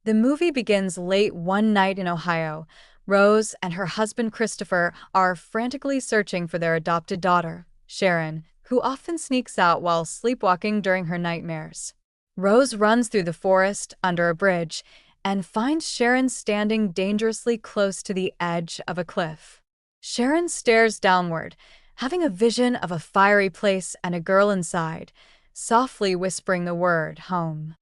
The movie begins late one night in Ohio. Rose and her husband Christopher are frantically searching for their adopted daughter, Sharon, who often sneaks out while sleepwalking during her nightmares. Rose runs through the forest under a bridge and finds Sharon standing dangerously close to the edge of a cliff. Sharon stares downward, having a vision of a fiery place and a girl inside, softly whispering the word home.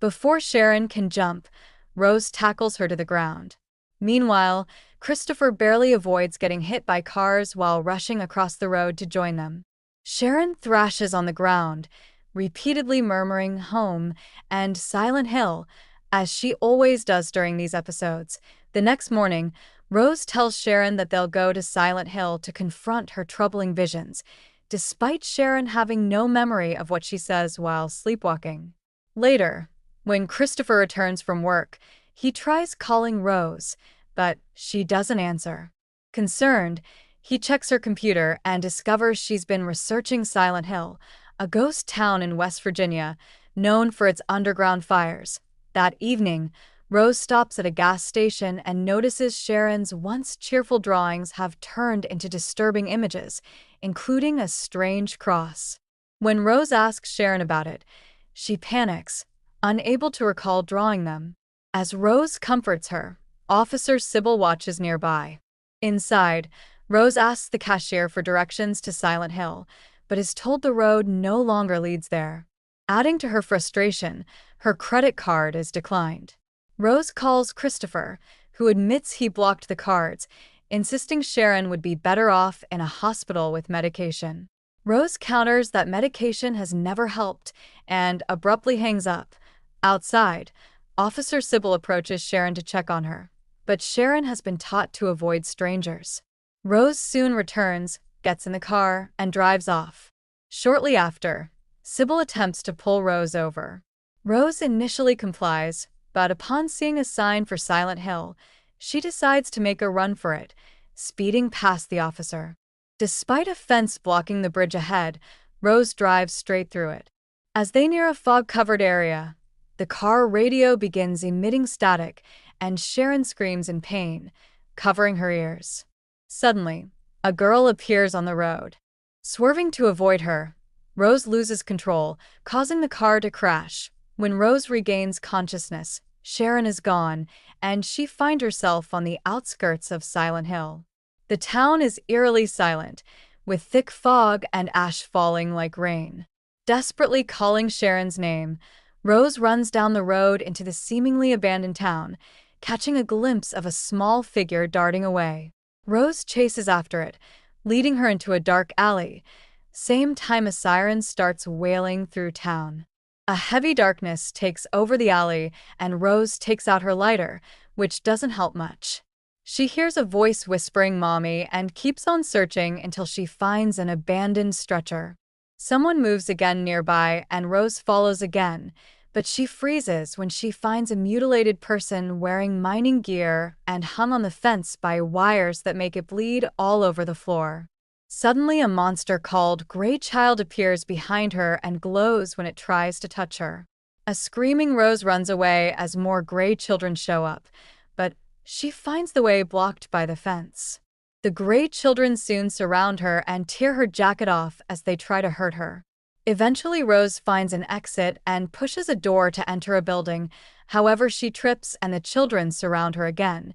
Before Sharon can jump, Rose tackles her to the ground. Meanwhile, Christopher barely avoids getting hit by cars while rushing across the road to join them. Sharon thrashes on the ground, repeatedly murmuring home and Silent Hill, as she always does during these episodes. The next morning, Rose tells Sharon that they'll go to Silent Hill to confront her troubling visions, despite Sharon having no memory of what she says while sleepwalking. Later, when Christopher returns from work, he tries calling Rose, but she doesn't answer. Concerned, he checks her computer and discovers she's been researching Silent Hill, a ghost town in West Virginia known for its underground fires. That evening, Rose stops at a gas station and notices Sharon's once cheerful drawings have turned into disturbing images, including a strange cross. When Rose asks Sharon about it, she panics, unable to recall drawing them. As Rose comforts her, Officer Sybil watches nearby. Inside, Rose asks the cashier for directions to Silent Hill, but is told the road no longer leads there. Adding to her frustration, her credit card is declined. Rose calls Christopher, who admits he blocked the cards, insisting Sharon would be better off in a hospital with medication. Rose counters that medication has never helped and abruptly hangs up. Outside, Officer Sybil approaches Sharon to check on her, but Sharon has been taught to avoid strangers. Rose soon returns, gets in the car, and drives off. Shortly after, Sybil attempts to pull Rose over. Rose initially complies, but upon seeing a sign for Silent Hill, she decides to make a run for it, speeding past the officer. Despite a fence blocking the bridge ahead, Rose drives straight through it. As they near a fog-covered area, the car radio begins emitting static, and Sharon screams in pain, covering her ears. Suddenly, a girl appears on the road. Swerving to avoid her, Rose loses control, causing the car to crash. When Rose regains consciousness, Sharon is gone, and she finds herself on the outskirts of Silent Hill. The town is eerily silent, with thick fog and ash falling like rain. Desperately calling Sharon's name, Rose runs down the road into the seemingly abandoned town, catching a glimpse of a small figure darting away. Rose chases after it, leading her into a dark alley. Same time a siren starts wailing through town. A heavy darkness takes over the alley, and Rose takes out her lighter, which doesn't help much. She hears a voice whispering "Mommy" and keeps on searching until she finds an abandoned stretcher. Someone moves again nearby, and Rose follows again, but she freezes when she finds a mutilated person wearing mining gear and hung on the fence by wires that make it bleed all over the floor. Suddenly, a monster called Grey Child appears behind her and glows when it tries to touch her. A screaming Rose runs away as more Grey Children show up, but she finds the way blocked by the fence. The Grey Children soon surround her and tear her jacket off as they try to hurt her. Eventually, Rose finds an exit and pushes a door to enter a building. However, she trips and the children surround her again,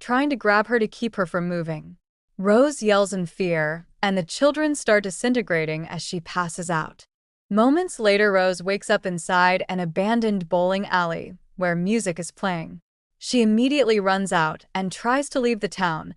trying to grab her to keep her from moving. Rose yells in fear, and the children start disintegrating as she passes out. Moments later, Rose wakes up inside an abandoned bowling alley, where music is playing. She immediately runs out and tries to leave the town,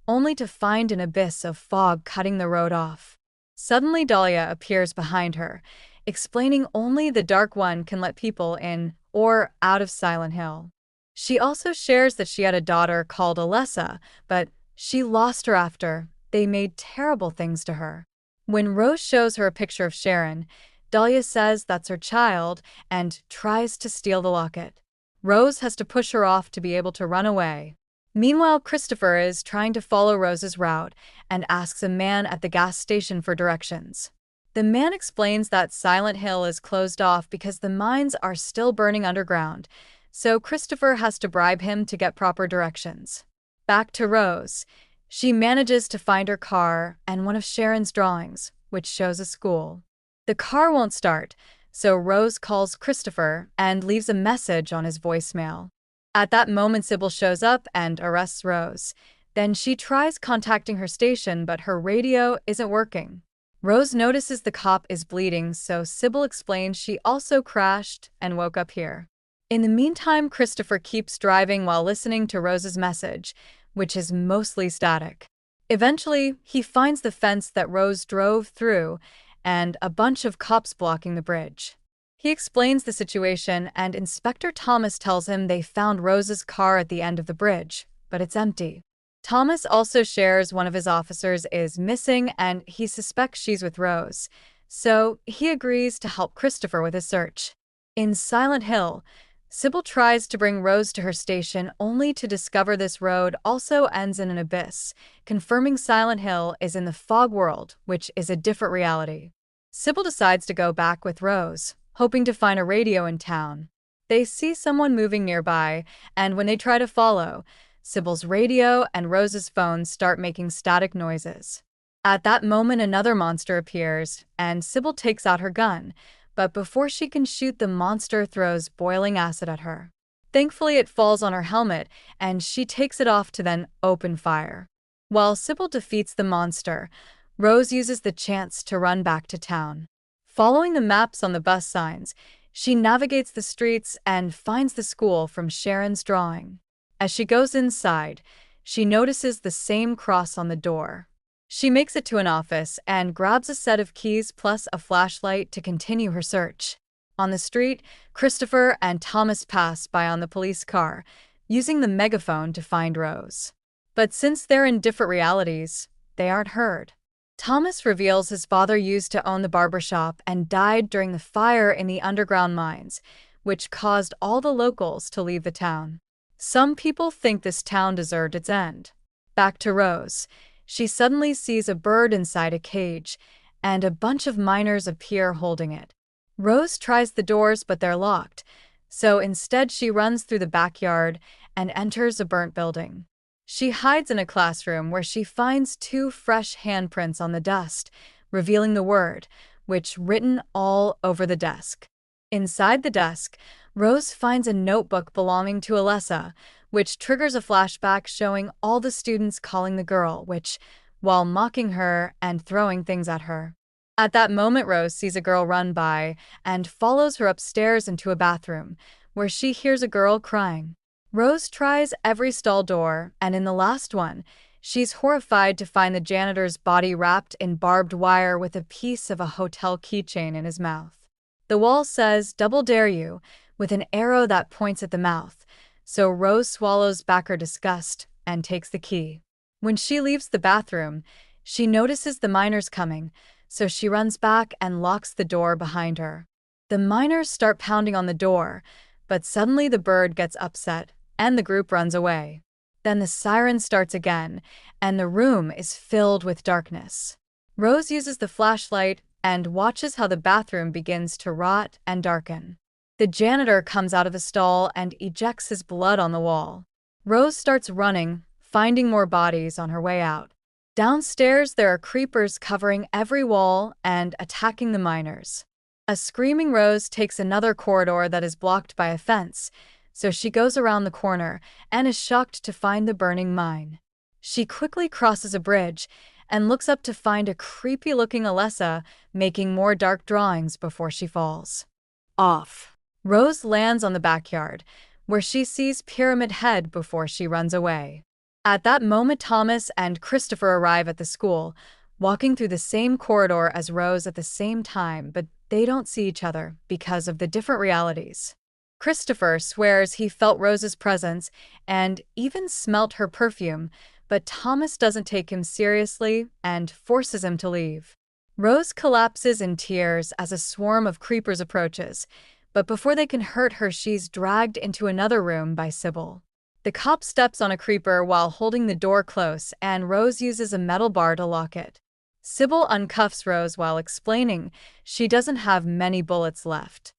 only to find an abyss of fog cutting the road off. Suddenly, Dahlia appears behind her, explaining only the Dark One can let people in or out of Silent Hill. She also shares that she had a daughter called Alessa, but she lost her after they made terrible things to her. When Rose shows her a picture of Sharon, Dahlia says that's her child and tries to steal the locket. Rose has to push her off to be able to run away. Meanwhile, Christopher is trying to follow Rose's route and asks a man at the gas station for directions. The man explains that Silent Hill is closed off because the mines are still burning underground, so Christopher has to bribe him to get proper directions. Back to Rose. She manages to find her car and one of Sharon's drawings, which shows a school. The car won't start, so Rose calls Christopher and leaves a message on his voicemail. At that moment, Sybil shows up and arrests Rose. Then she tries contacting her station, but her radio isn't working. Rose notices the cop is bleeding, so Sybil explains she also crashed and woke up here. In the meantime, Christopher keeps driving while listening to Rose's message, which is mostly static. Eventually, he finds the fence that Rose drove through and a bunch of cops blocking the bridge. He explains the situation, and Inspector Thomas tells him they found Rose's car at the end of the bridge, but it's empty. Thomas also shares one of his officers is missing and he suspects she's with Rose, so he agrees to help Christopher with his search. In Silent Hill, Sybil tries to bring Rose to her station only to discover this road also ends in an abyss, confirming Silent Hill is in the fog world, which is a different reality. Sybil decides to go back with Rose, hoping to find a radio in town. They see someone moving nearby, and when they try to follow, Sybil's radio and Rose's phone start making static noises. At that moment, another monster appears, and Sybil takes out her gun, but before she can shoot, the monster throws boiling acid at her. Thankfully, it falls on her helmet, and she takes it off to then open fire. While Sybil defeats the monster, Rose uses the chance to run back to town. Following the maps on the bus signs, she navigates the streets and finds the school from Sharon's drawing. As she goes inside, she notices the same cross on the door. She makes it to an office and grabs a set of keys plus a flashlight to continue her search. On the street, Christopher and Thomas pass by on the police car, using the megaphone to find Rose. But since they're in different realities, they aren't heard. Thomas reveals his father used to own the barbershop and died during the fire in the underground mines, which caused all the locals to leave the town. Some people think this town deserved its end. Back to Rose. She suddenly sees a bird inside a cage, and a bunch of miners appear holding it. Rose tries the doors, but they're locked, so instead she runs through the backyard and enters a burnt building. She hides in a classroom where she finds 2 fresh handprints on the dust, revealing the word, which written all over the desk. Inside the desk, Rose finds a notebook belonging to Alessa, which triggers a flashback showing all the students calling the girl, which, while mocking her and throwing things at her. At that moment, Rose sees a girl run by and follows her upstairs into a bathroom, where she hears a girl crying. Rose tries every stall door, and in the last one, she's horrified to find the janitor's body wrapped in barbed wire with a piece of a hotel keychain in his mouth. The wall says, "Double dare you," with an arrow that points at the mouth, so Rose swallows back her disgust and takes the key. When she leaves the bathroom, she notices the miners coming, so she runs back and locks the door behind her. The miners start pounding on the door, but suddenly the bird gets upset, and the group runs away. Then the siren starts again, and the room is filled with darkness. Rose uses the flashlight and watches how the bathroom begins to rot and darken. The janitor comes out of a stall and ejects his blood on the wall. Rose starts running, finding more bodies on her way out. Downstairs, there are creepers covering every wall and attacking the miners. A screaming Rose takes another corridor that is blocked by a fence, so she goes around the corner and is shocked to find the burning mine. She quickly crosses a bridge and looks up to find a creepy-looking Alessa making more dark drawings before she falls. Off. Rose lands on the backyard, where she sees Pyramid Head before she runs away. At that moment, Thomas and Christopher arrive at the school, walking through the same corridor as Rose at the same time, but they don't see each other because of the different realities. Christopher swears he felt Rose's presence and even smelt her perfume, but Thomas doesn't take him seriously and forces him to leave. Rose collapses in tears as a swarm of creepers approaches, but before they can hurt her, she's dragged into another room by Sybil. The cop steps on a creeper while holding the door close, and Rose uses a metal bar to lock it. Sybil uncuffs Rose while explaining she doesn't have many bullets left.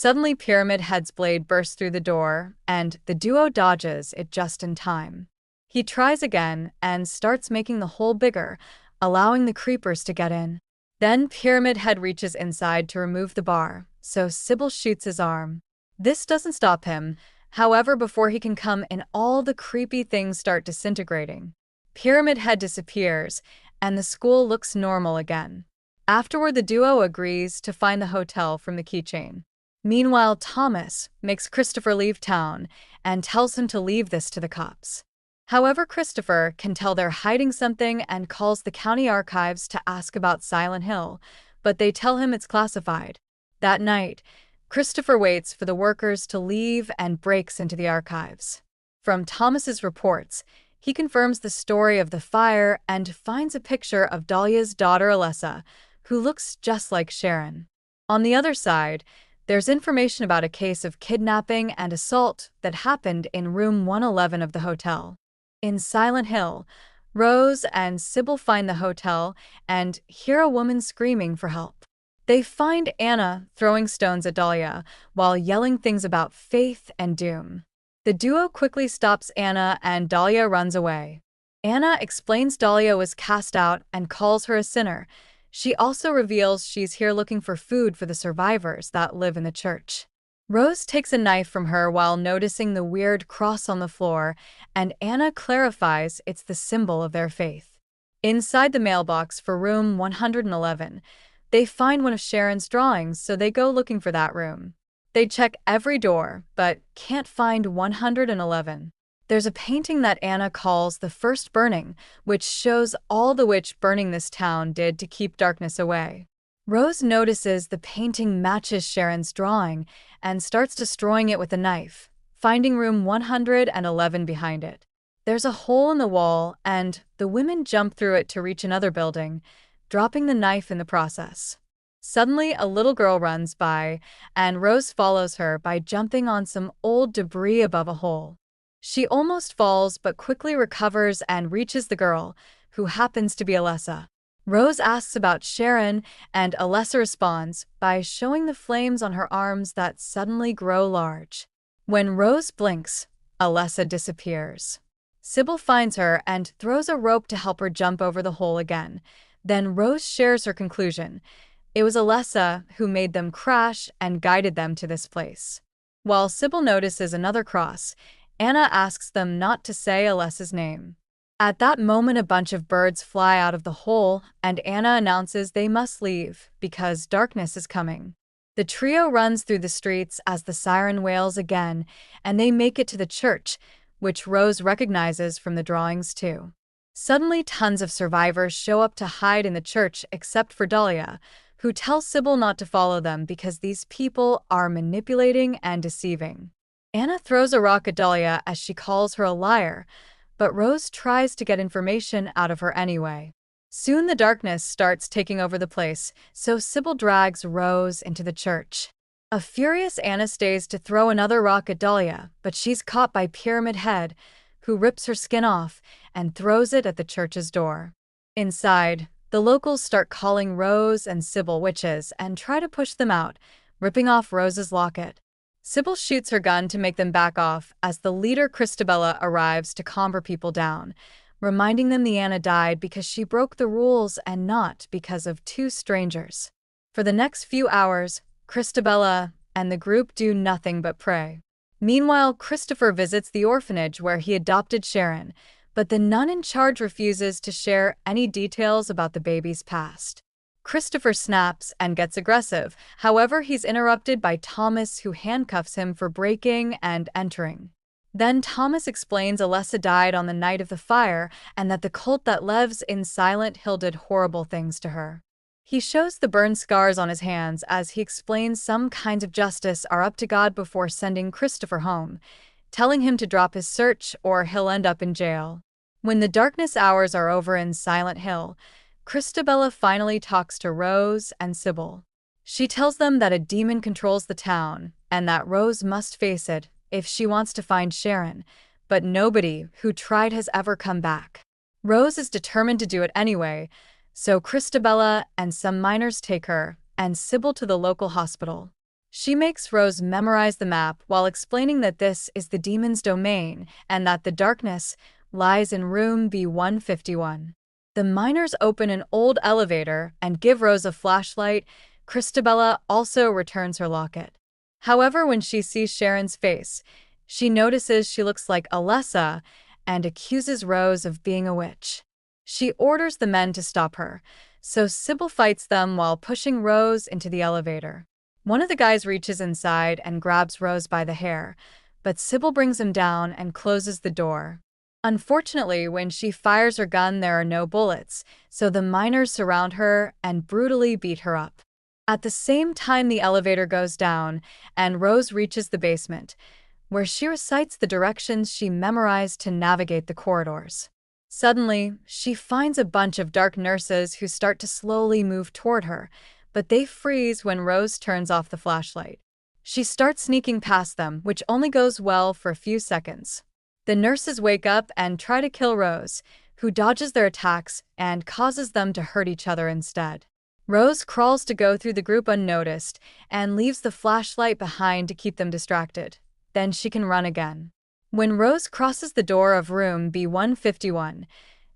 Suddenly, Pyramid Head's blade bursts through the door, and the duo dodges it just in time. He tries again and starts making the hole bigger, allowing the creepers to get in. Then Pyramid Head reaches inside to remove the bar, so Sybil shoots his arm. This doesn't stop him, however, before he can come in, all the creepy things start disintegrating. Pyramid Head disappears, and the school looks normal again. Afterward, the duo agrees to find the hotel from the keychain. Meanwhile, Thomas makes Christopher leave town and tells him to leave this to the cops. However, Christopher can tell they're hiding something and calls the county archives to ask about Silent Hill, but they tell him it's classified. That night, Christopher waits for the workers to leave and breaks into the archives. From Thomas's reports, he confirms the story of the fire and finds a picture of Dahlia's daughter Alessa, who looks just like Sharon. On the other side, there's information about a case of kidnapping and assault that happened in room 111 of the hotel. In Silent Hill, Rose and Sybil find the hotel and hear a woman screaming for help. They find Anna throwing stones at Dahlia while yelling things about faith and doom. The duo quickly stops Anna and Dahlia runs away. Anna explains Dahlia was cast out and calls her a sinner. She also reveals she's here looking for food for the survivors that live in the church. Rose takes a knife from her while noticing the weird cross on the floor, and Anna clarifies it's the symbol of their faith. Inside the mailbox for room 111, they find one of Sharon's drawings, so they go looking for that room. They check every door, but can't find 111. There's a painting that Anna calls the first burning, which shows all the witch burning this town did to keep darkness away. Rose notices the painting matches Sharon's drawing and starts destroying it with a knife, finding room 111 behind it. There's a hole in the wall, and the women jump through it to reach another building, dropping the knife in the process. Suddenly, a little girl runs by, and Rose follows her by jumping on some old debris above a hole. She almost falls but quickly recovers and reaches the girl, who happens to be Alessa. Rose asks about Sharon, and Alessa responds by showing the flames on her arms that suddenly grow large. When Rose blinks, Alessa disappears. Sybil finds her and throws a rope to help her jump over the hole again. Then Rose shares her conclusion. It was Alessa who made them crash and guided them to this place. While Sybil notices another cross, Anna asks them not to say Alessa's name. At that moment, a bunch of birds fly out of the hole, and Anna announces they must leave because darkness is coming. The trio runs through the streets as the siren wails again, and they make it to the church, which Rose recognizes from the drawings too. Suddenly, tons of survivors show up to hide in the church except for Dahlia, who tells Sybil not to follow them because these people are manipulating and deceiving. Anna throws a rock at Dahlia as she calls her a liar, but Rose tries to get information out of her anyway. Soon the darkness starts taking over the place, so Sybil drags Rose into the church. A furious Anna stays to throw another rock at Dahlia, but she's caught by Pyramid Head, who rips her skin off and throws it at the church's door. Inside, the locals start calling Rose and Sybil witches and try to push them out, ripping off Rose's locket. Sybil shoots her gun to make them back off as the leader Christabella arrives to calm her people down, reminding them the Anna died because she broke the rules and not because of two strangers. For the next few hours, Christabella and the group do nothing but pray. Meanwhile, Christopher visits the orphanage where he adopted Sharon, but the nun in charge refuses to share any details about the baby's past. Christopher snaps and gets aggressive. However, he's interrupted by Thomas, who handcuffs him for breaking and entering. Then Thomas explains Alessa died on the night of the fire and that the cult that lives in Silent Hill did horrible things to her. He shows the burn scars on his hands as he explains some kinds of justice are up to God before sending Christopher home, telling him to drop his search or he'll end up in jail. When the darkness hours are over in Silent Hill, Christabella finally talks to Rose and Sybil. She tells them that a demon controls the town and that Rose must face it if she wants to find Sharon, but nobody who tried has ever come back. Rose is determined to do it anyway, so Christabella and some miners take her and Sybil to the local hospital. She makes Rose memorize the map while explaining that this is the demon's domain and that the darkness lies in room B151. The miners open an old elevator and give Rose a flashlight. Christabella also returns her locket. However, when she sees Sharon's face, she notices she looks like Alessa and accuses Rose of being a witch. She orders the men to stop her, so Sybil fights them while pushing Rose into the elevator. One of the guys reaches inside and grabs Rose by the hair, but Sybil brings him down and closes the door. Unfortunately, when she fires her gun, there are no bullets, so the miners surround her and brutally beat her up. At the same time, the elevator goes down, and Rose reaches the basement, where she recites the directions she memorized to navigate the corridors. Suddenly, she finds a bunch of dark nurses who start to slowly move toward her, but they freeze when Rose turns off the flashlight. She starts sneaking past them, which only goes well for a few seconds. The nurses wake up and try to kill Rose, who dodges their attacks and causes them to hurt each other instead. Rose crawls to go through the group unnoticed and leaves the flashlight behind to keep them distracted. Then she can run again. When Rose crosses the door of room B151,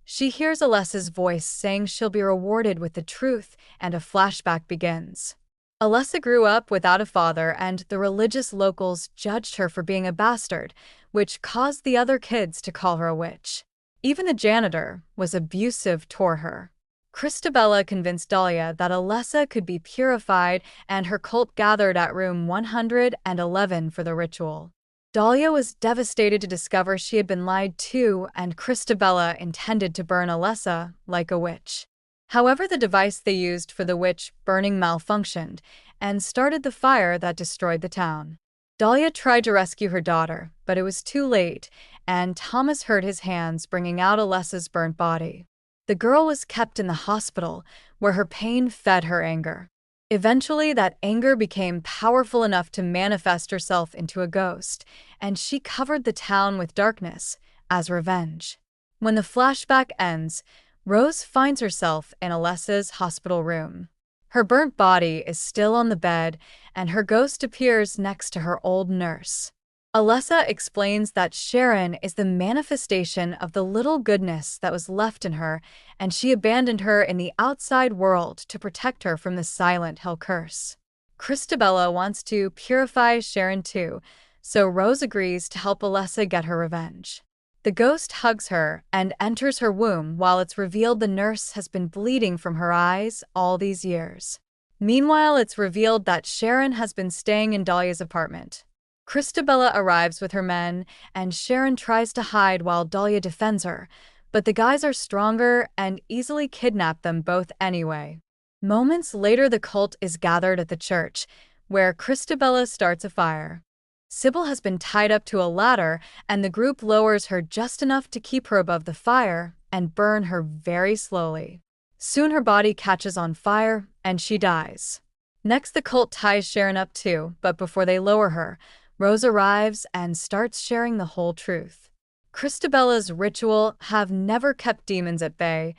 she hears Alessa's voice saying she'll be rewarded with the truth, and a flashback begins. Alessa grew up without a father, and the religious locals judged her for being a bastard, which caused the other kids to call her a witch. Even the janitor was abusive toward her. Christabella convinced Dahlia that Alessa could be purified, and her cult gathered at room 111 for the ritual. Dahlia was devastated to discover she had been lied to, and Christabella intended to burn Alessa like a witch. However, the device they used for the witch burning malfunctioned and started the fire that destroyed the town. Dahlia tried to rescue her daughter, but it was too late, and Thomas hurt his hands, bringing out Alessa's burnt body. The girl was kept in the hospital, where her pain fed her anger. Eventually, that anger became powerful enough to manifest herself into a ghost, and she covered the town with darkness as revenge. When the flashback ends, Rose finds herself in Alessa's hospital room. Her burnt body is still on the bed, and her ghost appears next to her old nurse. Alessa explains that Sharon is the manifestation of the little goodness that was left in her, and she abandoned her in the outside world to protect her from the silent hell curse. Christabella wants to purify Sharon too, so Rose agrees to help Alessa get her revenge. The ghost hugs her and enters her womb while it's revealed the nurse has been bleeding from her eyes all these years. Meanwhile, it's revealed that Sharon has been staying in Dahlia's apartment. Christabella arrives with her men, and Sharon tries to hide while Dahlia defends her, but the guys are stronger and easily kidnap them both anyway. Moments later, the cult is gathered at the church, where Christabella starts a fire. Sybil has been tied up to a ladder, and the group lowers her just enough to keep her above the fire and burn her very slowly. Soon her body catches on fire, and she dies. Next, the cult ties Sharon up too, but before they lower her, Rose arrives and starts sharing the whole truth. Christabella's ritual have never kept demons at bay.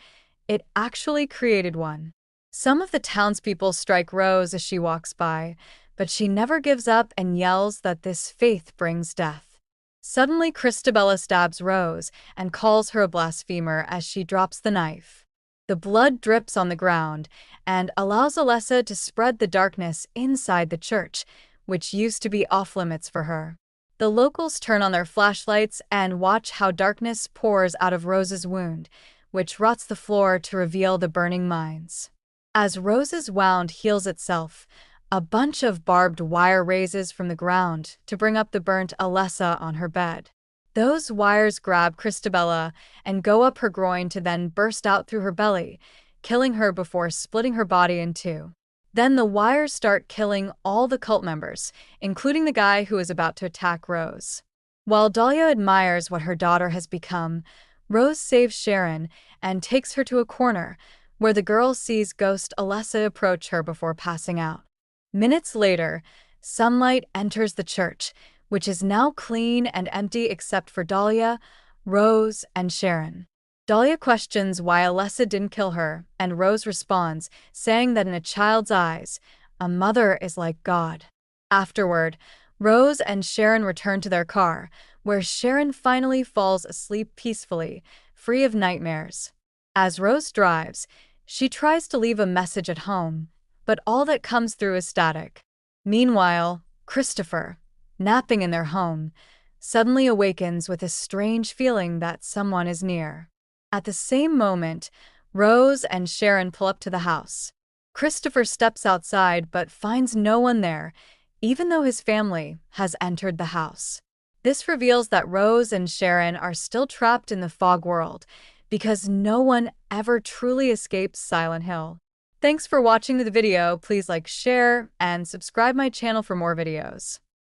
It actually created one. Some of the townspeople strike Rose as she walks by, but she never gives up and yells that this faith brings death. Suddenly, Christabella stabs Rose and calls her a blasphemer as she drops the knife. The blood drips on the ground and allows Alessa to spread the darkness inside the church, which used to be off-limits for her. The locals turn on their flashlights and watch how darkness pours out of Rose's wound, which rots the floor to reveal the burning mines. As Rose's wound heals itself, a bunch of barbed wire raises from the ground to bring up the burnt Alessa on her bed. Those wires grab Christabella and go up her groin to then burst out through her belly, killing her before splitting her body in two. Then the wires start killing all the cult members, including the guy who is about to attack Rose. While Dahlia admires what her daughter has become, Rose saves Sharon and takes her to a corner, where the girl sees ghost Alessa approach her before passing out. Minutes later, sunlight enters the church, which is now clean and empty except for Dahlia, Rose, and Sharon. Dahlia questions why Alessa didn't kill her, and Rose responds, saying that in a child's eyes, a mother is like God. Afterward, Rose and Sharon return to their car, where Sharon finally falls asleep peacefully, free of nightmares. As Rose drives, she tries to leave a message at home, but all that comes through is static. Meanwhile, Christopher, napping in their home, suddenly awakens with a strange feeling that someone is near. At the same moment, Rose and Sharon pull up to the house. Christopher steps outside but finds no one there, even though his family has entered the house. This reveals that Rose and Sharon are still trapped in the fog world, because no one ever truly escapes Silent Hill. Thanks for watching the video. Please like, share, and subscribe my channel for more videos.